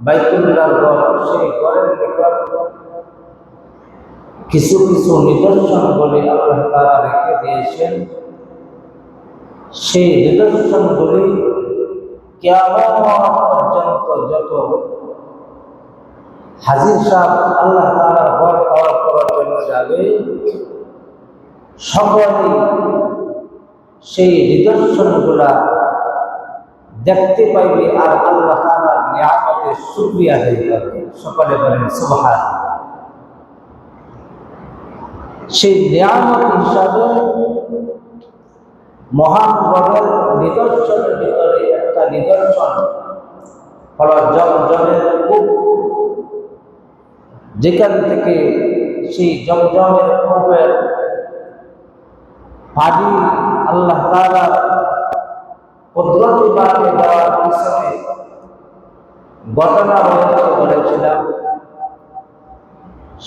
বাইতুল্লাহর ঘর, সেই ঘরের নিকট কিছু কিছু নিদর্শন বলে আল্লাহ তাআলা রেখে দিয়েছেন। সেই নিদর্শনগুলি কিয়ামত পর্যন্ত যত হাজির সাহেব আল্লাহ তাআলার ঘর তওয়াফ করার জন্য যাবে, সকলেই সেই নিদর্শনগুলা দেখতে পাইবে আর আল্লাহ তাআলার নিয়ামতের শুকরিয়া আদায় করবে। সকলে বলেন সুবহানাল্লাহ। সেই নিয়ামত হিসাবে মহান রবের নিদর্শনের ভিতরে একটা নিদর্শন হলো জমজমের কূপ। যেখান থেকে সেই জমজমের কূপের পানি আল্লাহ তাআলা কুদরতি বাণী দেওয়ার পিছনে ঘটনা রয়েছে বলেছিলাম।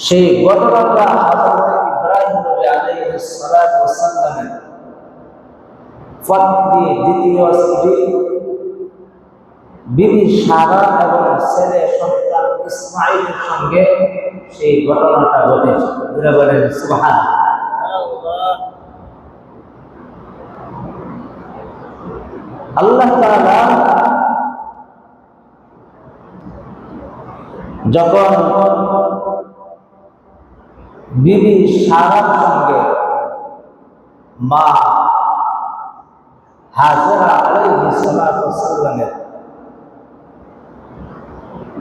সেই ঘটনাটা হযরত ইব্রাহিম নবী আলাইহিস সালাতু ওয়াস সালামের পত্নী দ্বিতীয় স্ত্রী বিবি সারা এবং ছেলে সন্তান ইসমাঈলের সঙ্গে সেই ঘটনাটা ঘটেছে। বলেন সুবহানাল্লাহ। আল্লাহ তাআলা যখন বিবি সারার সঙ্গে মা হাজেরা আলাইহিস সালাতু ওয়াস সালামের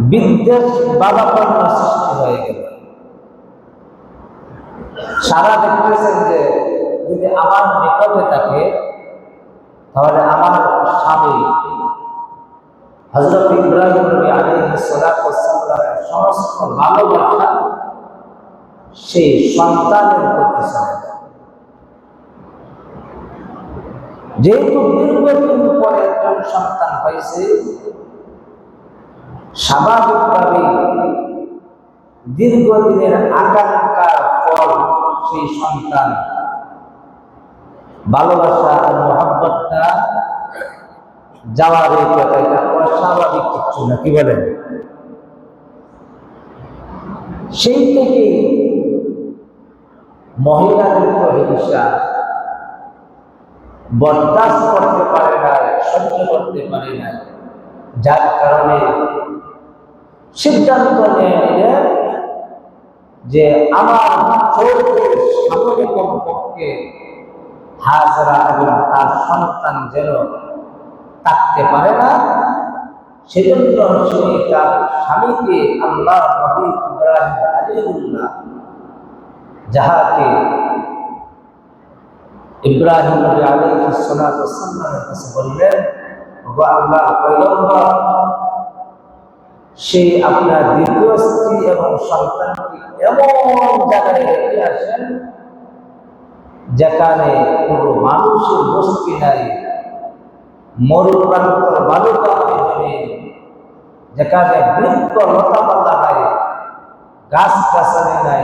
বিদ্বেষ বাধাপন্ন সৃষ্টি হয়ে গেল। সারা দেখতেছেন যে যদি আমার নিকটে থাকে তাহলে আমার স্বামী হযরত ইব্রাহিম নবী আলাইহিস সালাতু ওয়াস সালামের সমস্ত ভালোবাসা সেই সন্তানের প্রতি চলে যায়। যেহেতু দীর্ঘদিন পরে একজন সন্তান হয়েছে, স্বাভাবিকভাবে দীর্ঘদিনের আকাঙ্ক্ষার ফল সেই সন্তান ভালোবাসা আর মহব্বতটা যাওয়ার এই কথা, এটা অস্বাভাবিক কিছু না, কি বলেন? সেই থেকে মহিলাদের হিংসা বরদাস্ত করতে পারে না, সহ্য করতে পারে না, যার কারণে সিদ্ধান্ত নিয়ে নিলেন যে আমার চৌধুরীর সামনে কমপক্ষে হাজেরা এবং তার সন্তান যেন থাকতে পারে না, সেজন্য তিনি তার স্বামীকে আল্লাহর নবী ইব্রাহিম খলিলুল্লাহ, যাহাকে ইব্রাহিম নবী আলাইহিস সালাতু ওয়াস সালামের কাছে বললেন, ওগো আল্লাহর পয়গম্বর, সে আপনার দ্বিতীয় স্ত্রী এবং সন্তানকে এমন জায়গায় রেখে আসেন যেখানে কোনো মানুষের বসতি নাই, মরুপ্রান্তর বালুকাময় জমি, যেখানে বৃক্ষ লতাপাতা নাই, গাছ গাছালি নাই,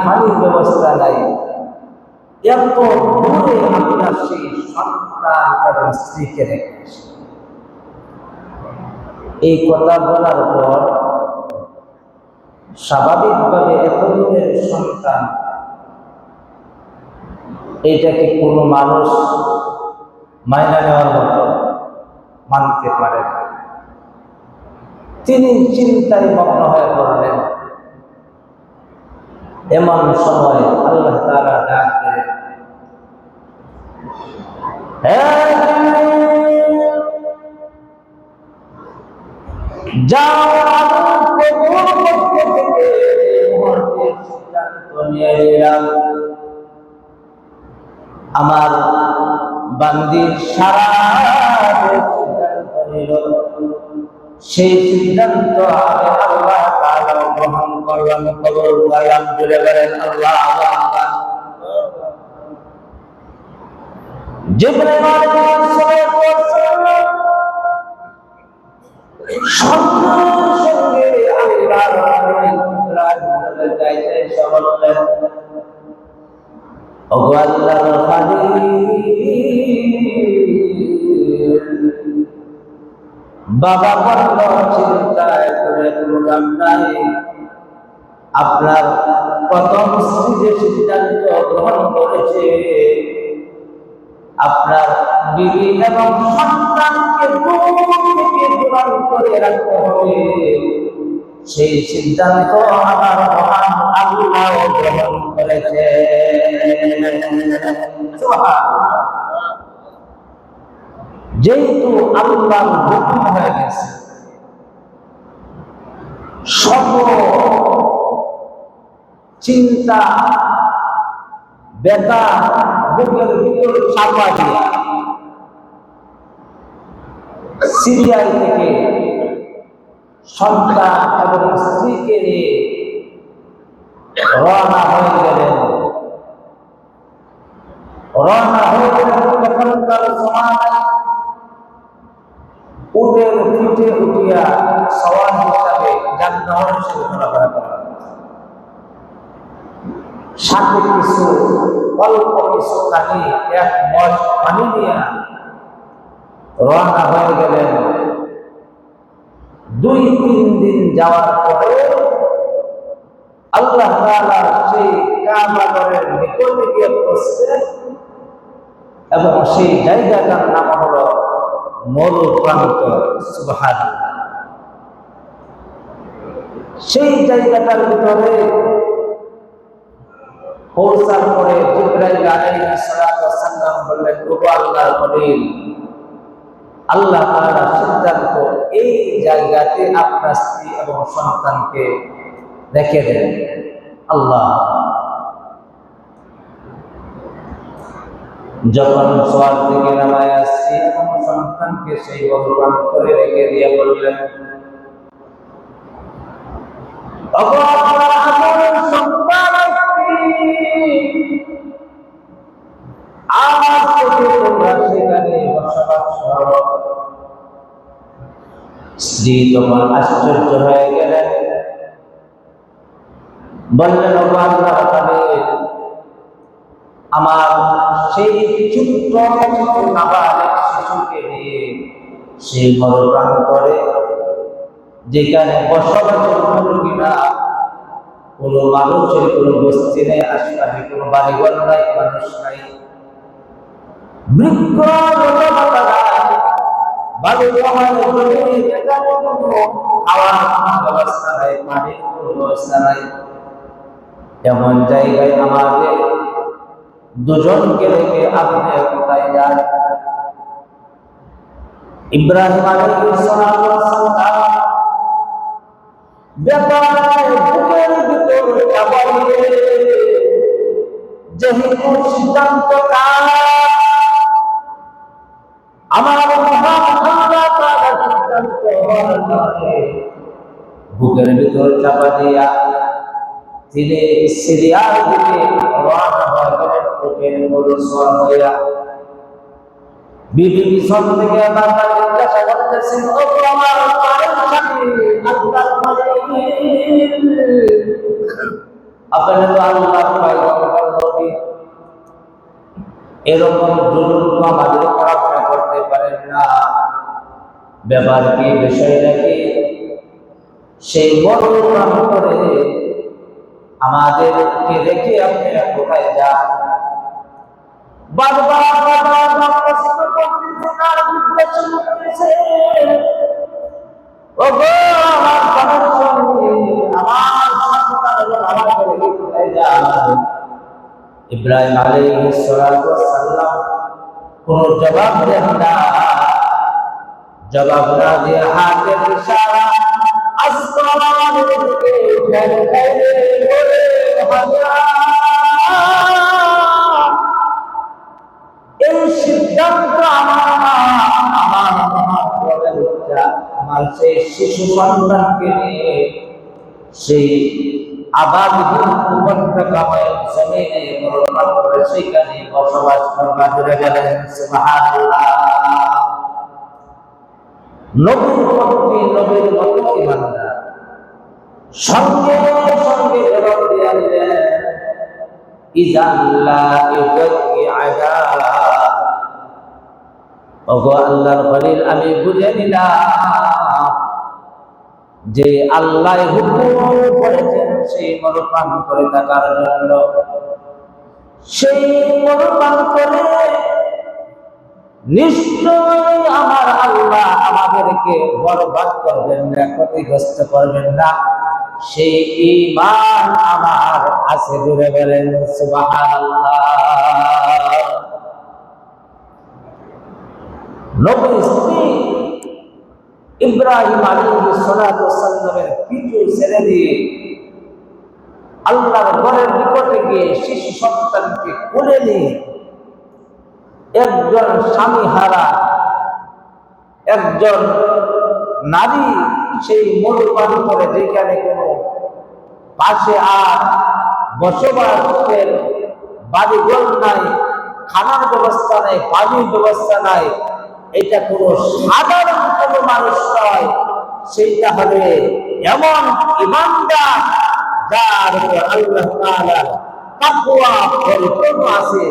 পানির ব্যবস্থা নাই, এত দূরে আপনার সেই সন্তান এবং স্ত্রীকে রেখে আসেন। এই কথা বলার পর স্বাভাবিকভাবে এত দূরের সন্তান, এইটাকে কোনো মানুষ মাইনা নেওয়ার মতো মানতে পারে না। তিনি চিন্তায় মগ্ন হয়ে পড়লেন। এমন সময় আল্লাহ তাআলা ডাক দিলেন, যাও আমার বান্দি সারা সেই সিদ্ধান্ত আমি আল্লাহ তাআলা গ্রহণ করলাম, কবুল করলাম। জুড়ে বলেন আল্লাহু আকবার। জিবরাইল আলাইহিস সালাম সঙ্গে আল্লাহর যাইতে বললেন, ওগো আল্লাহর খলিল, বাবা বলল চিন্তায় করে প্রোগ্রাম নাই, আপনার প্রথম স্ত্রী যে সিদ্ধান্ত গ্রহণ করেছে আপনার বিবি এবং সন্তানকে দূর থেকে দূর করে রাখতে হবে, সেই সিদ্ধান্ত আমার মহান আল্লাহ গ্রহণ করেছে। যেহেতু আল্লাহর হুকুম হয়ে গেছে, সকল চিন্তা ব্যথা বুকের ভিতর চাপা দিয়ে সিরিয়াল থেকে সন্তান এবং স্ত্রীকে নিয়ে রওনা হয়ে গেলেন। তখনকার সময় উটের পিঠে উঠিয়া সওয়ার হিসাবে যানবাহন হিসেবে চলাফেরা করা, সাথে কিছু অল্প কিছু পানি, এক মগ পানি নিয়ে রওনা হয়ে গেলেন। 2-3 দিন যাওয়ার পরে আল্লাহ তাআলা সেই কাবা ঘরের নিকটে গিয়ে পৌঁছলেন এবং সেই জায়গাটার নাম হলো মরু প্রান্ত। সুবহানাল্লাহ। সেই জায়গাটার ভিতরে পৌঁছার পরে জিবরাইল আলাইহিস সালাতু ওয়াস সালাম বললেন, ওগো আল্লাহর খলিল, আল্লাহ তাআলা সিদ্ধান্ত এই জায়গাতে আপনার স্ত্রী এবং সন্তানকে রেখে দেন। আল্লাহ যখন সোয়ার থেকে নামায় আসছি এবং সন্তানকে সেই বলবান করে রেখে দিয়ে বললেন, আজ থেকে তোমরা সেখানে বসবাস করো। স্ত্রী তখন আশ্চর্য হয়ে গেলেন, বললেন, ওগো আল্লাহর খলিল, আমার সেই ছোট্ট নাবালক শিশুকে নিয়ে সেই মরুপ্রাণ করে, যেখানে বসবাসের উপযোগী না, কোনো মানুষের কোনো বস্তি নেই, আশপাশে কোনো বাড়িঘর নাই, মানুষ নাই, বৃক্ষ ব্যবস্থা নাই, পানির কোনো ব্যবস্থা নাই, এমন জায়গায় আমাদের দুজনকে রেখে আপনি কোথায় যান? ইব্রাহিম আলাইহিস সালাতু ওয়াস সালাম ব্যাপারে বুকের ভিতর চাপাইয়ে যেহেতু সিদ্ধান্ত কার, আমার মহান আল্লাহ তাআলা সিদ্ধান্ত বুকের ভিতর চাপা দিয়া তিনি সিরিয়ার দিকে রওনা হলেন। বুকের মধ্যে সওয়ার হইয়া বিবি পিছন থেকে বারবার জিজ্ঞাসা করতেছেন, ও আমার প্রাণের স্বামী, আল্লাহর খলিল, আপনি তো আল্লাহর পয়গম্বর নবী, এরকম জুলুম তো আমাদের আপনি করতে পারেন না, ব্যাপার কি, বিষয়টা কি? সেই বড় করে আমাদেরকে রেখে আপনি কোথায় যান? বারবার প্রশ্ন করতেছেন আর জিজ্ঞাসা করতেছেন, ওগো আমার প্রাণের স্বামী, আমার সন্তান এবং আমাকে রেখে কোথায় যান? ইব্রাহিম আলাইহিস সালাতু ওয়াস সালাম কোনো জবাব দেন না। জবাব না দিয়ে হাতের ইশারা আসমানের দিকে ফেলে বলে, এই সিদ্ধান্ত আমার সেই শিশু সন্তানকে নিয়ে সেই আবাদহীন উপত্যকাময় জমিনে মরণ করে সেখানে বসবাস করবা জুড়ে গেলেন। সুবহানাল্লাহ। নবীর প্রতি নবীর মতো ইমানদার সঙ্গে সঙ্গে জবাব দিয়ে দিলেন, ইজাল্লা ইউকি আযাব, ওগো আল্লাহর খলিল, আমি বুঝে নিলাম যে আল্লাহ হুকুম করেছেন সেই মরুপান করে থাকার জন্য। সেই মরুপান করে নিশ্চয় আমার আল্লাহ আমাদেরকে বরবাদ করবেন না, ক্ষতিগ্রস্ত করবেন না। সেই ঈমান আমার আছে, জুড়ে বলেন সুবহানাল্লাহ। নবীর স্ত্রী ইব্রাহিম আলাইহিস সালাতু ওয়াস সালামের পিছু ছেড়ে দিয়ে আল্লাহর ঘরের নিকটে গিয়ে শিশু সন্তানকে কোলে নিয়ে একজন স্বামী হারা একজন নারী সেই মরুপান করে, যেখানে কোনো পাশে আর বসবাসের বাড়িঘর নাই, খানার ব্যবস্থা নাই, পানির ব্যবস্থা নাই, এটা কোনো সাধারণ কোনো মানুষ নয়, সেইটা হবে এমন ইমানদার যার উপর আল্লাহ তাআলা তাকওয়া পরিপূর্ণ আছে,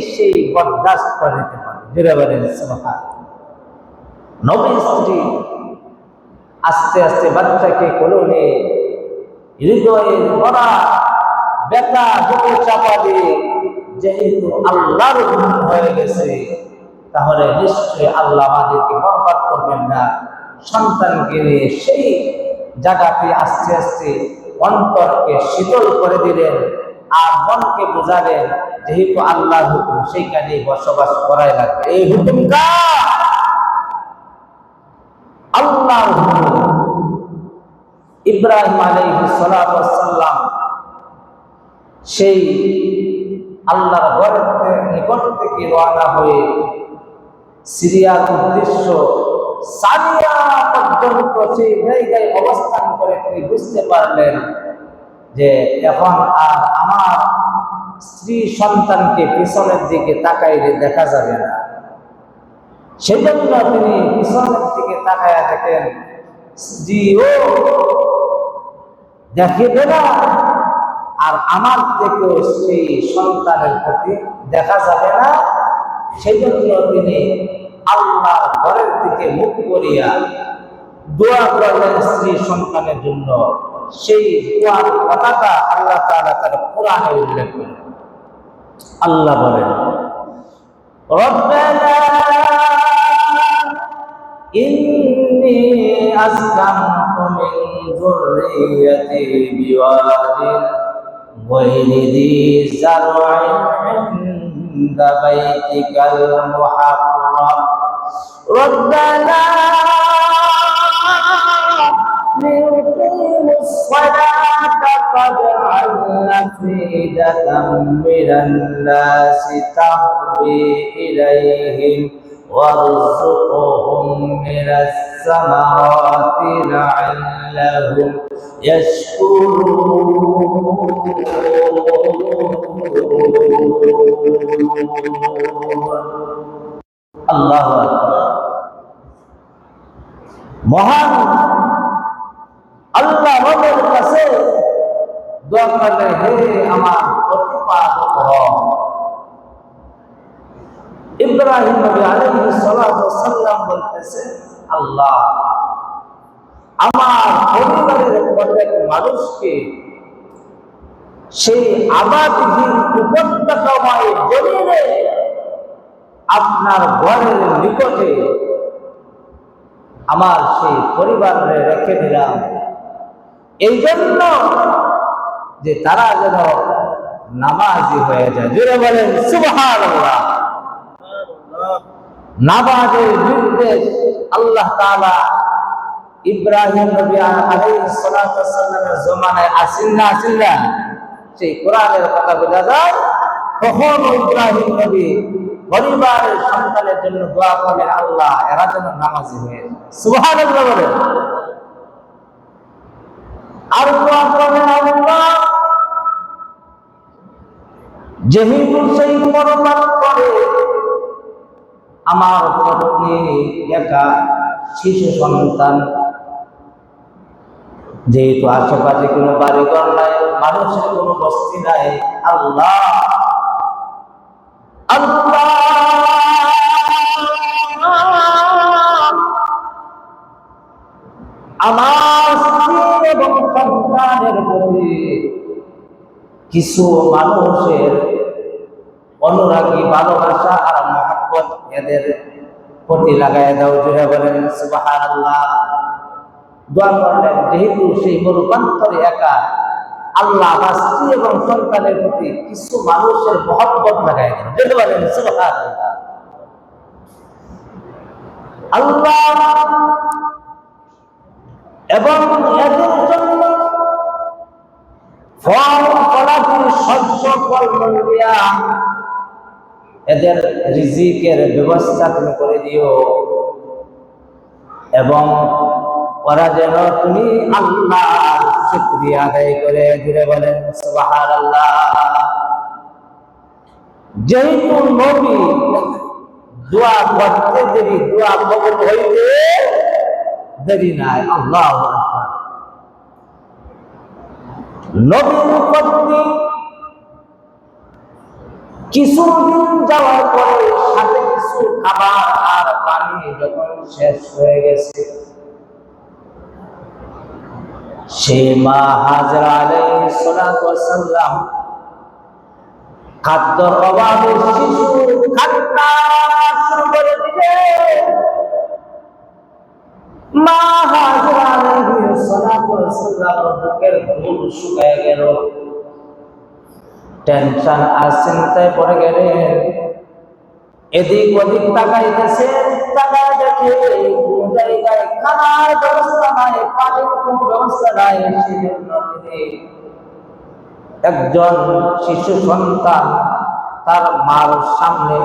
সেই বরদাস্ত করে নিতে পারে। জোরে বলেন সুবহানাল্লাহ। নবীর স্ত্রী আস্তে আস্তে বাচ্চাকে কোলে নিয়ে হৃদয়ে ভরা ব্যথা বুকে চাপা দিয়ে, যেহেতু আল্লাহর হুকুম হয়ে গেছে, তাহলে নিশ্চয়ই আল্লাহ আমাদেরকে বরবাদ করবেন না। সন্তানকে নিয়ে সেই জায়গাতে আস্তে আস্তে অন্তরকে শীতল করে দিলেন আর মনকে বোঝালেন, যেহেতু আল্লাহর হুকুম সেইখানে বসবাস করাই লাগবে। এই হুকুম কার? আল্লাহর হুকুম। ইব্রাহিম আলাইহিস সালাতু ওয়াস সালাম সেই আল্লাহর ঘরের নিকট থেকে রওনা হয়ে সিরিয়ার উদ্দেশ্য সারিয়া পর্যন্ত সেই জায়গায় অবস্থান করে তিনি বুঝতে পারলেন যে এখন আর আমার স্ত্রী সন্তানকে পিছনের দিকে তাকাইলে দেখা যাবে না। সেজন্য তিনি পিছনের দিকে তাকায়া দেখেন স্ত্রীও দেখিবে না, আর আমার থেকেও সেই সন্তানের প্রতি দেখা যাবে না। সেই জন্য তিনি আল্লাহর ঘরের দিকে মুখ করিয়া দোয়া করলেন স্ত্রী সন্তানের জন্য। সেই দোয়ার কথাটা আল্লাহ তাআলা তার কোরআনে উল্লেখ করেন। আল্লাহ বলেন, রব্বানা ইন্নী আসকানতু মিন যুররিয়্যাতি বিওয়াদিন গায়রি যী যার'ইন ইনদা বাইতিকাল মুহাররাম রব্বানা ليقيموا الصلاة فاجعل أفئدة من الناس تهوي إليهم وارزقهم من الثمرات لعلهم يشكرون الله أكبر মহান আল্লাহ রবের কাছে দোয়া করলে, হে আমার প্রতিপালক রব। ইব্রাহিম নবী আলাইহিস সালাতু ওয়াস সালাম বলতেছে, আল্লাহ আমার পরিবারের প্রত্যেক মানুষকে সেই আবাদহীন উপত্যকাময় জমিনে আপনার ঘরের নিকটে আমার সেই পরিবারে রেখে দিলাম, এই জন্য যে তারা যেন নামাজি হয়ে যায়। জোরে বলেন সুবহানাল্লাহ। নামাজের নির্দেশ আল্লাহ তাআলা ইব্রাহিম নবী আলাইহিস সালাতু ওয়াস সালামের জমানায় আসেন না? সেই কোরআনের কথা বোঝা যায়। তখন ইব্রাহিম নবী পরিবারের সন্তানের জন্য দোয়া করলেন, আল্লাহ এরা যেন নামাজি হয়ে যায়। সুবহানাল্লাহ বলেন। আর দোয়া করলেন, আল্লাহ যেহেতু সেই পরমাণ করে আমার পত্নী একা শিশু সন্তান, যেহেতু আশেপাশে কোনো বাড়িঘর নাই, মানুষের কোনো বস্তি নাই, আল্লাহ আল্লাহ আমার স্ত্রী এবং সন্তানের প্রতি কিছু মানুষের অনুরাগী ভালোবাসা আর মহব্বত এদের প্রতি লাগাই দাও। জুড়ে বলেন সুবহানাল্লাহ। দোয়া করলেন যেহেতু সেই মরুপান্তরে একা, আল্লাহ আমার স্ত্রী এবং সন্তানের প্রতি কিছু মানুষের মহব্বত লাগাই দাও। জুড়ে বলেন সুবহানাল্লাহ। আল্লাহ এবং এদের জন্য ফল ফলাফল শস্য ফল দিয়া এদের রিজিকের ব্যবস্থা তুমি করে দিও, এবং ওরা যেন তুমি আল্লাহর শুকরিয়া আদায় করে। জুড়ে বলেন সুবহানাল্লাহ। যেহেতু নবী দোয়া করতে দেরি, দোয়া কবুল হইতে দেরি নাই। আল্লাহু আকবার। নবীর প্রতি কিছুদিন যাওয়ার পরে সাথে কিছু খাবার আর পানি যখন শেষ হয়ে গেছে, সে মা হাজরা আলাইহিস সালাতু ওয়াস সালাম খাদ্যর অভাবে শিশু কান্না শুরু করে দিলে। মা হাজরা আলাইহিস সালাতু ওয়াস সালাম বুকের দুধ শুকিয়ে গেল, টেনশন আর চিন্তায় পড়ে গেলেন। এদিক ওদিক তাকাইতেছে, তাকায় দেখে কোন জায়গায় খানার ব্যবস্থা নাই, পানির কোন ব্যবস্থা নাই। সেজন্য তিনি একজন শিশু সন্তান তার মার সামনে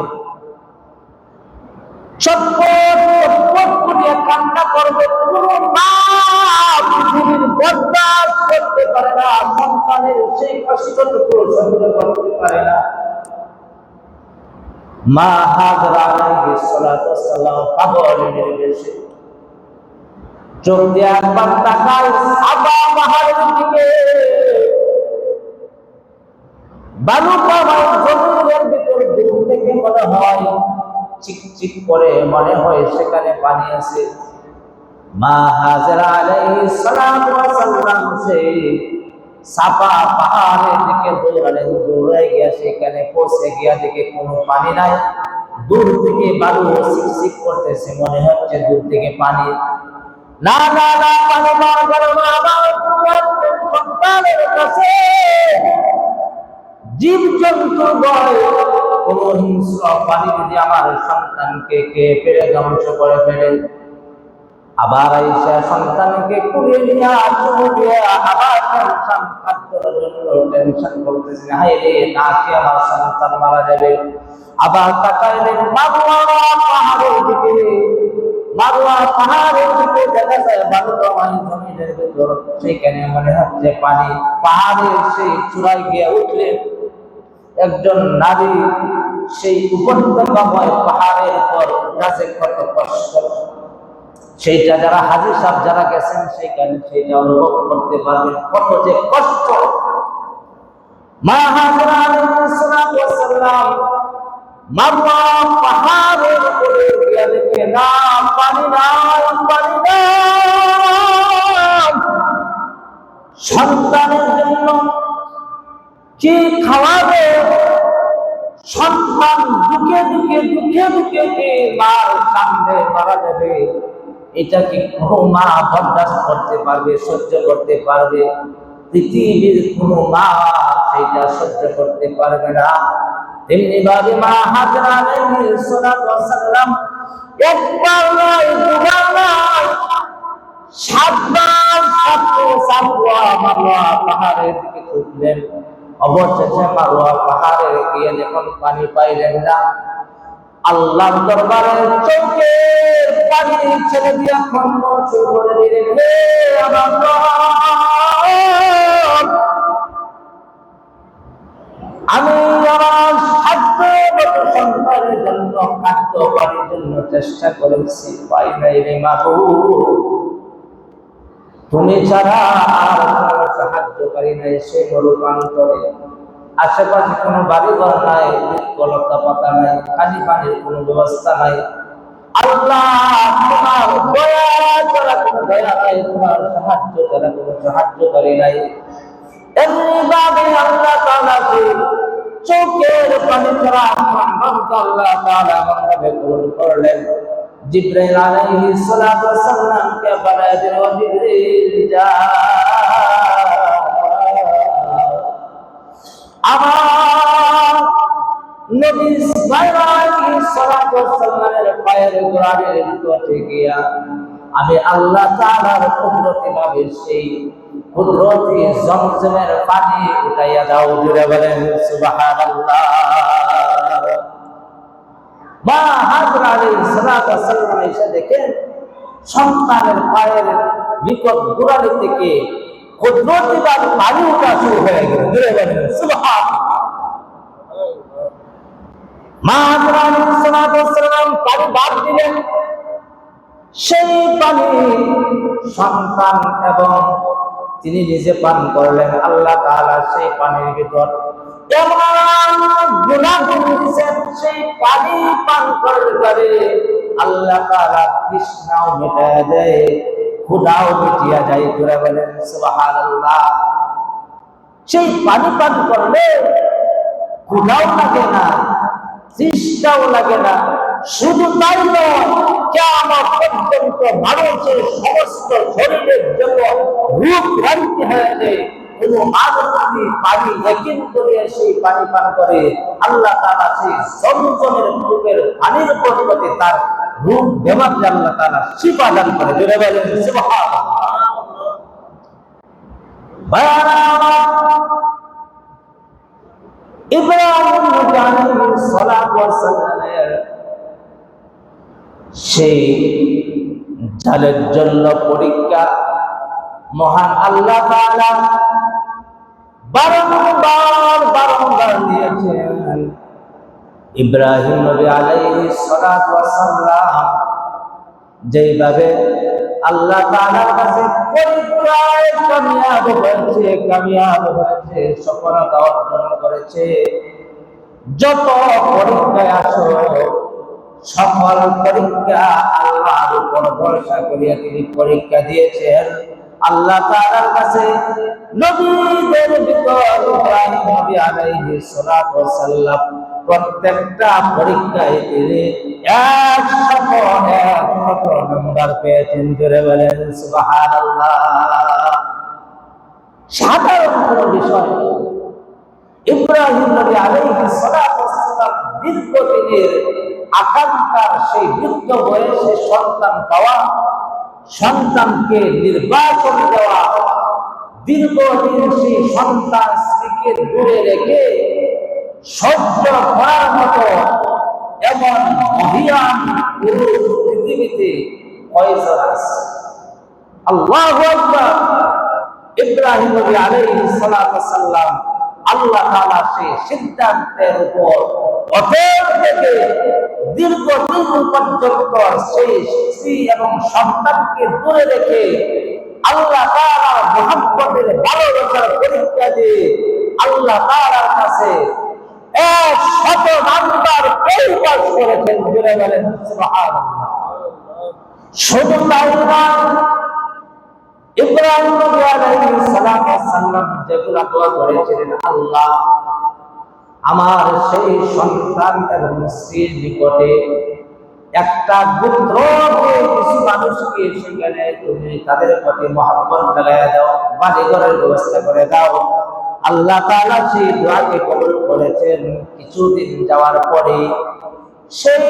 চটপট করিয়া কান্না করবে। কোনো মা পৃথিবীর বরদাস্ত করতে পারে না, সন্তানের সেই কষ্টটুকু সহ্য করতে পারে না। মা হাজরা আলাইহিস সালাতু ওয়াস সালাম পাগলের বেশে চোখ দিয়ে একবার তাকায় সাবা পাহাড়ের দিকে। বালুকাময় জমিনের ভিতর দূর থেকে মনে হয় চিকচিক করে, মনে হয় সেখানে পানি আছে। মা হাজরা আলাইহিস সালাতু ওয়াস সালাম সেই সাফা পাহাড়ের দিকে দৌড়ালেন। দৌড়ে গিয়ে সেখানে পৌঁছে গিয়া দেখে কোনো পানি নাই। দূর থেকে বালু চিকচিক করতেছে, মনে হচ্ছে দূর থেকে পানি। না না না, পানি পাওয়া গেল না। আবার সন্তানের কাছে জীব জন্তু ভয়, কোন হিংস্র পানি যদি আমার সন্তানকে খেয়ে ফেলে ধ্বংস করে ফেলে। আবার আইসা সন্তানকে কুড়িয়ে নিয়ে চুমু দিয়ে আবার টেনশন খাদ্যের জন্য টেনশন করতেছে, হায় রে না খেয়ে আমার সন্তান মারা যাবে। আবার তাকাইলেন মারওয়া পাহাড়ের দিকে। মারওয়া পাহাড়ের দিকে দেখা যায় বালুকাময় জমিনের ভিতর, সেখানে মনে হচ্ছে পানি। পাহাড়ের সেই চূড়ায় গিয়ে উঠলেন একজন নারী। সেই উপত্যকাময় পাহাড়ের উপর গাছে কত কষ্ট, সেইটা যারা হাজী সাহেব যারা গেছেন সেখানে সেইটা অনুভব করতে পারবেন কত যে কষ্ট। মা হাজরা আলাইহিস সালাতু ওয়াস সালাম মারওয়া পাহাড়ের উপরে গিয়ে দেখে না পানি নাই, পানি নাই। সন্তানের জন্য কি খাওয়াবে? সন্তান দুঃখে দুঃখে দুঃখে দুঃখে যে মার সামনে মারা যাবে, এটা কি কোনো মা বরদাস্ত করতে পারবে, সহ্য করতে পারবে? পৃথিবীর কোনো মা সেটা সহ্য করতে পারবে না। তেমনি ভাবে মা হাজরা আলাইহিস সালাতু ওয়াস সালাম একবার নয়, দুবার নয়, সাতবার মারওয়া পাহাড়ের দিকে উঠলেন। অবশেষে মারওয়া পাহাড়ে গিয়ে যখন পানি পাইলেন না, আল্লাহর দরবারে চোখের পানি ছেড়ে দিয়ে খন্ড শুরু করে দিলেন, হে আমার রব, আমি আমার সাধ্যমতো সন্তানের জন্য খাদ্য পানির জন্য চেষ্টা করেছি, পাই নাই রে মাবুদ। তুমি ছাড়া আর কোনো সাহায্যকারী নাই সে মরুপ্রান্তরে। আশেপাশে কোনো বাড়িঘর নাই, বৃক্ষলতা পাতা নাই, খালি পানির কোনো ব্যবস্থা নাই। আল্লাহ তোমার দয়া ছাড়া কোনো দয়া নাই, তোমার সাহায্য ছাড়া কোনো সাহায্যকারী নাই। এমনিভাবে আল্লাহ তাআলাকে চোখের পানি ছাড়া সম্মানকে আল্লাহ তাআলা এমনভাবে কবুল করলেন। জিবরাইল আলাইহিস সালাতু ওয়াস সালামকে পাঠায় দিল, জিবরিল যা আমার নবী আলাইহিস সালাতু ওয়াস সালামের পায়ের গোড়ালির নিকটে গিয়া আমি আল্লাহ তাআলার কুদরতিভাবে সেই কুদরতি জমজমের পানি উঠাইয়া দাও। জুড়ে বলেন সুবহানাল্লাহ। মা হাজরা আলাইহিস সালাতু ওয়াস সালাম এসে দেখেন সন্তানের পায়ের নিকট গোড়ালি থেকে কুদরতিভাবে পানি উঠা শুরু হয়ে গেল। জুড়ে বলেন সুবহানাল্লাহ। মা হাজরা আলাইহিস সালাতু ওয়াস সালাম পানি বাদ দিলেন, সেই পানি সন্তান এবং তিনি নিজে পান করলেন। আল্লাহ তাআলা সেই পানির ভিতর এমন গুনাহগুণ দিয়েছেন, সেই পানি পান করলে পারে আল্লাহ তাআলা তৃষ্ণাও মিটাইয়া দেয়, ক্ষুধাও মিটিয়া যায়। জোরে বলেন সুবহানাল্লাহ। সেই পানি পান করলে ক্ষুধাও লাগে না, তৃষ্ণাও লাগে না। শুধু তাই নয়, কিয়ামত পর্যন্ত মানুষের সমস্ত শরীরের যত রোগ ভ্রান্তি হয়ে যায়, কোন মানুষ যদি পানি ইয়াকিন করে সেই পানি পান করে, আল্লাহ তাআলা সেই জমজমের কূপের পানির পরিবর্তে তার রোগ বেমারি আল্লাহ তাআলা শিফা দান করে। জোরে বলেন সুবহানাল্লাহ। ইব্রাহিম আলাইহিস সালাতু ওয়াস সালামের সেই জালের জন্য পরীক্ষা মহান আল্লাহ তাআলা বারংবার দিয়েছেন। ইব্রাহিম নবী আলাইহিস সালাতু ওয়াস সালাম যেভাবে আল্লাহ তাআলার কাছে পরীক্ষায় কামিয়াব হয়েছে, সফলতা অর্জন করেছে। যত পরীক্ষায় আসো, সকল পরীক্ষা আল্লাহর উপর ভরসা করিয়া তিনি পরীক্ষা দিয়েছেন। আল্লাহ তাআলার কাছে নবীদের ভিতর ইব্রাহিম নবী আলাইহিস সালাতু ওয়াস সালাম প্রত্যেকটা পরীক্ষায় তিনি 100 নম্বর পেয়েছেন। জোরে বলেন সুবহানাল্লাহ। সাধারণ কোনো বিষয় ইব্রাহিম নবী আলাইহিস সালাতু ওয়াস সালাম দীর্ঘদিনের আকাঙ্ক্ষার সেই বৃদ্ধ বয়সে সন্তান পাওয়া, সন্তানকে নির্বাচন দেওয়া, দীর্ঘদিন সেই সন্তান স্ত্রীকে দূরে রেখে সহ্য করার মতো এমন মহিয়ান পুরুষ পৃথিবীতে কয়জন আছে? আল্লাহু আকবার। ইব্রাহিম নবী আলাইহিস সালাতু ওয়াস সালাম আল্লাহ তাআলা সেই সিদ্ধান্তের উপর অতল থেকে দীর্ঘদিন পর্যন্ত সেই স্ত্রী এবং সন্তানকে দূরে রেখে আল্লাহ তাআলার মহব্বতের ভালোবাসার পরীক্ষা দিয়ে আল্লাহ তাআলার কাছে 100 নাম্বার পরীক্ষা করেছেন। জোরে বলেন সুবহানাল্লাহ। শুধু তাই নয়, ইব্রাহিম নবী আলাইহিস সালাম যেগুলা দোয়া করেছিলেন, আল্লাহ আমার সেই সন্তান এবং স্ত্রীর নিকটে একটা গোত্রকে, কিছু মানুষকে সেখানে তুমি তাদের প্রতি মহব্বত লাগাইয়া দাও, বাড়িঘরের ব্যবস্থা করে দাও। আল্লাহ তাআলা সেই দোয়াকে কবুল করেছেন। কিছুদিন যাওয়ার পরে সেই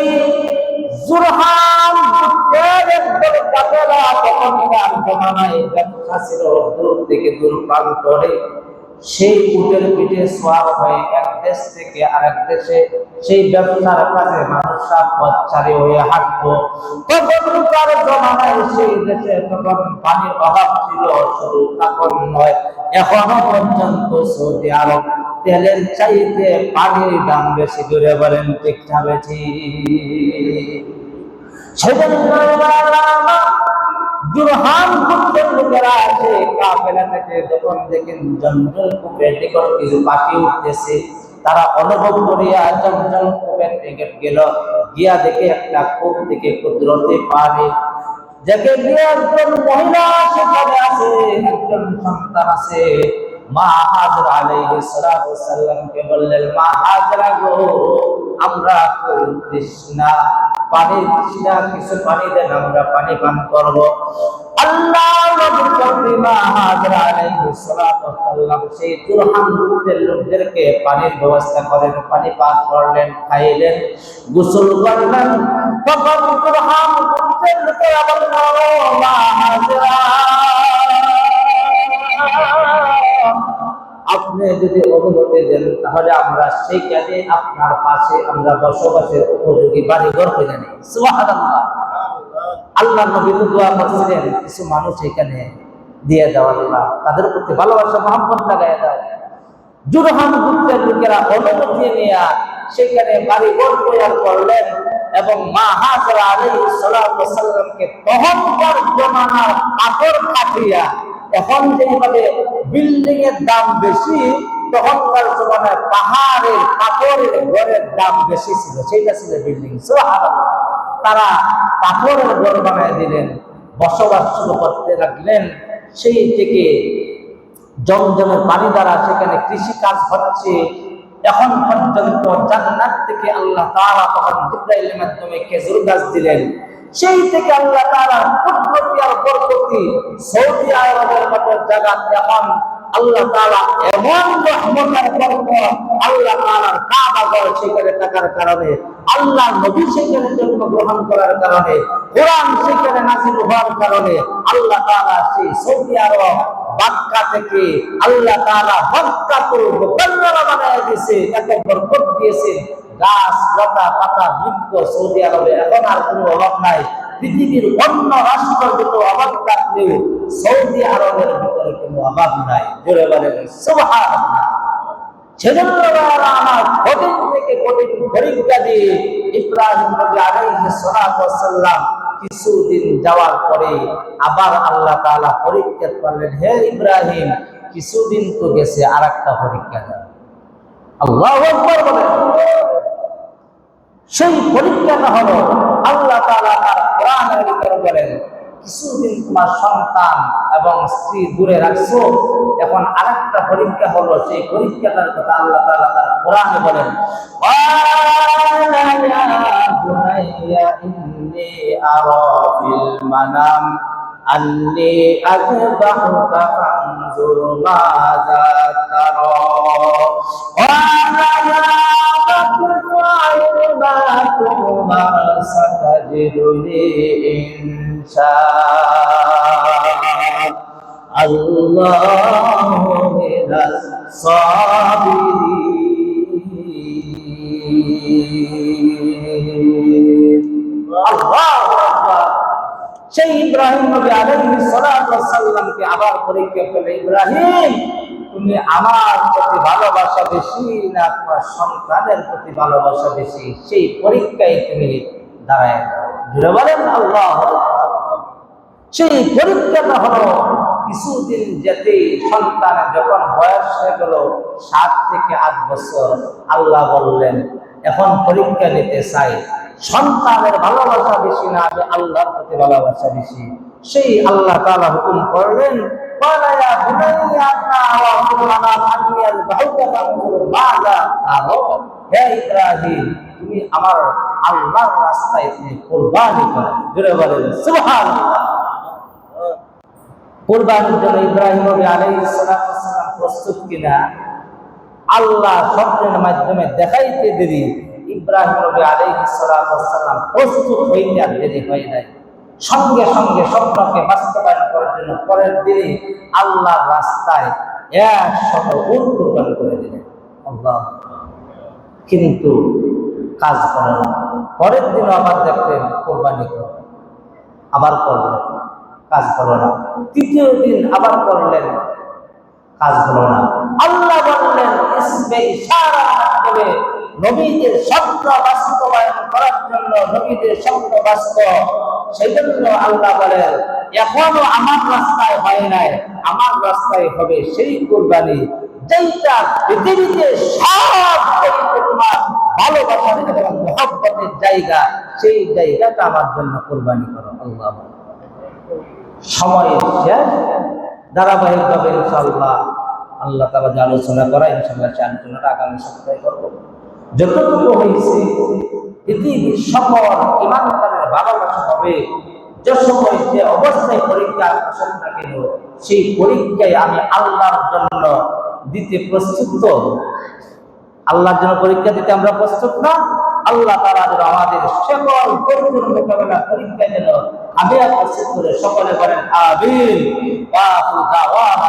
জুরহাম গোত্রের একদল কাফেলা, তখনকার জমানায় ব্যবসা ছিল দূর থেকে দূর প্রান্তরে, সেই উটের পিঠে সওয়ার হয়ে এক দেশ থেকে আরেক দেশে সেই ব্যবসার কাজে মানুষরা পথচারী হয়ে হাঁটতো। তখনকার জমানায় সেই দেশে তখন পানির অভাব ছিল, শুধু তখন নয়, এখনো পর্যন্ত সৌদি আরব তেলের চাইতে পানির দাম বেশি। দূরে বলেন ঠিক না বেশি? সেজন্য জুরহাম গোত্রের লোকেরা আছে কাফেলা থেকে যখন দেখেন জঙ্গল কূপের নিকট কিছু পাখি উঠতেছে, তারা অনুভব করিয়া জমজম কূপের নিকট গেল, গিয়া দেখে একটা কূপ থেকে কুদরতে পানি, যাকে দিয়ে একজন মহিলা সেখানে আছে, একজন সন্তান আছে। মা হাজরা আলাইহিস সালাতু ওয়াস সালামকে বললেন, মা হাজরা গো, আমরা খুব তৃষ্ণা, পানির তৃষ্ণা, কিছু পানি দেন, আমরা পানি পান করব। আল্লাহর নবীর কওমি মা হাজরা আলাইহিস সালাতু ওয়াস সালাম সেই জুরহাম গোত্রের লোকদেরকে পানির ব্যবস্থা করেন, পানি পান করলেন, খাইলেন, গোসল করলেন। তখন জুরহাম গোত্রের লোকেরা বলল, মা হাজরা, আপনি যদি অনুমতি দেন তাহলে আমরা সেইখানে আপনার পাশে আমরা বসবাসের উপযোগী বাড়ি ঘর করে নিই। সুবহানাল্লাহ। আল্লাহ নবী দোয়া করছিলেন, কিছু মানুষ এখানে দিয়ে দাও আল্লাহ, তাদের প্রতি ভালোবাসা মহব্বত লাগাই দাও। জুরহাম গোত্রের লোকেরা অনুমতি নিয়ে সেখানে বাড়ি ঘর তৈরি করলেন এবং মা হাজরা আলাইহিস সালাতু ওয়াস সালামকে তখনকার জমানার পাথর কাটিয়া, এখন যেভাবে বিল্ডিং এর দাম বেশি, তখনকার জমানায় পাহাড়ের পাথরের ঘরের দাম বেশি ছিল, সেটা ছিল বিল্ডিং। সুবহানাল্লাহ। তারা পাথরের ঘর বানায় দিলেন, বসবাস শুরু করতে লাগলেন। সেই থেকে জমজমের পানি দ্বারা সেখানে কৃষি কাজ হচ্ছে। এখন পর্যন্ত জান্নাত থেকে আল্লাহ তাআলা তখন জিবরাইলের মাধ্যমে খেজুর গাছ দিলেন। সেই থেকে আল্লাহ তাআলা কুদরতি আর বরকতি সৌদি আরবের মতো জায়গা এখন আল্লাহ তাআলা এমন রহমতের বরকত, আল্লাহ তাআলার কাবা ঘর সেখানে থাকার কারণে, আল্লাহ নবী সেখানে জন্মগ্রহণ করার কারণে, কোরআন সেখানে নাযিল হওয়ার কারণে আল্লাহ তাআলা সেই সৌদি আরব মক্কা থেকে আল্লাহ তাআলা মক্কাতুল মুকাররমা বানায় দিয়েছে, এত বরকত দিয়েছে। গাছ লতা পাতা বৃক্ষ সৌদি আরবে এখন আর কোনো অভাব নাই। পৃথিবীর অন্য রাষ্ট্র যত অভাব থাকলেও সৌদি আরবের ভিতরে কোনো অভাব নাই। জোরে বলেন সুবহানাল্লাহ। সেজন্য আমার কঠিন থেকে কঠিন পরীক্ষা দিয়ে ইব্রাহিম নবী আলাইহিস সালাতু ওয়াস সালাম কিছুদিন যাওয়ার পরে আবার আল্লাহ তাআলা পরীক্ষা করলেন, হে ইব্রাহিম, কিছুদিন তো গেছে, আর একটা পরীক্ষা দাও। আল্লাহু আকবার বলেন। সেই পরীক্ষাটা হলো আল্লাহ তাআলা তার কোরআনের ভিতরে বলেন, কিছুদিন তোমার সন্তান এবং স্ত্রী দূরে রাখছো, এখন আরেকটা পরীক্ষা হলো, সেই পরীক্ষাটার কথা আল্লাহ তাআলা তার কোরআনে বলেন, ইন্নী আরা ফিল মানাম আন্নী আযবাহুকা ফানজুর মাযা তারা ستجدني إن شاء الله من الصابرين। আল্লাহু আকবার। সেই ইব্রাহিম নবী আলাইহিস সালাতু ওয়াস সালামকে আবার পরীক্ষা করলেন, ইব্রাহিম, তুমি আমার প্রতি ভালোবাসা বেশি না তোমার সন্তানের প্রতি ভালোবাসা বেশি? সেই পরীক্ষায় তুমি দাঁড়ায় জুড়ে বলেন আল্লাহ। সেই পরীক্ষাটা হলো কিছুদিন যেতে সন্তানের যখন বয়স হয়ে গেল 7 থেকে 8 বছর, আল্লাহ বললেন, এখন পরীক্ষা নিতে চাই, সন্তানের ভালোবাসা বেশি না আমি আল্লাহর প্রতি ভালোবাসা বেশি? সেই আল্লাহ তাআলা হুকুম করলেন, হে ইব্রাহিম, তুমি আমার আল্লাহর রাস্তায় তুমি কুরবানি করো। জোরে বলেন সুবহানাল্লাহ। কুরবানির জন্য ইব্রাহিম নবী আলাইহিস সালাম প্রস্তুত কিনা আল্লাহ স্বপ্নের মাধ্যমে দেখাইতে দেরি ইব্রাহিম নবী আলাইহিস সালাম প্রস্তুত হইতে আর দেরি হয় নাই। সঙ্গে সঙ্গে স্বপ্নকে বাস্তবায়ন করার জন্য পরের দিনে আল্লাহর রাস্তায় 100 উট কুরবানি করে দিলেন। আল্লাহ। কিন্তু কাজ করে না। পরের দিন আবার দেখলেন কুরবানি করে, আবার করলেন, কাজ হলো না। তৃতীয় দিন আবার করলেন, কাজ হলো না। আল্লাহ বললেন, ইসমে ইশারার মাধ্যমে নবীদের শব্দ বাস্তবায়ন করার জন্য, নবীদের শব্দ বাস্তব, সেই জন্য আল্লাহ বলেন, এখনো আমার রাস্তায় হয় নাই, আমার রাস্তায় হবে সেই কুরবানি যেটা পৃথিবীতে সবচেয়ে তোমার ভালোবাসার এবং মহব্বতের জায়গা, সেই জায়গাটা আমার জন্য কোরবানি করো। আল্লাহ সময়ের শেষ, ধারাবাহিকভাবে ইনশাআল্লাহ আল্লাহ তাআলা যে আলোচনা করা, ইনশাআল্লাহ সেই আলোচনাটা আগামী সপ্তাহে করব। যতটুকু হয়েছে পৃথিবীর সকল ইমানদারের ভালোবাসা হবে, যে সময় যে অবস্থায় পরীক্ষা আসুক না কেন, সেই পরীক্ষায় আমি আল্লাহর জন্য দিতে প্রস্তুত। আল্লাহর জন্য পরীক্ষা দিতে আমরা প্রস্তুত না? আল্লাহ তাআলা যেন আমাদের সকল কঠিন মোকাবেলা পরীক্ষা যেন আমি প্রস্তুত করে সকলে বলেন আমিন। ওয়া আখিরু দাওয়ানা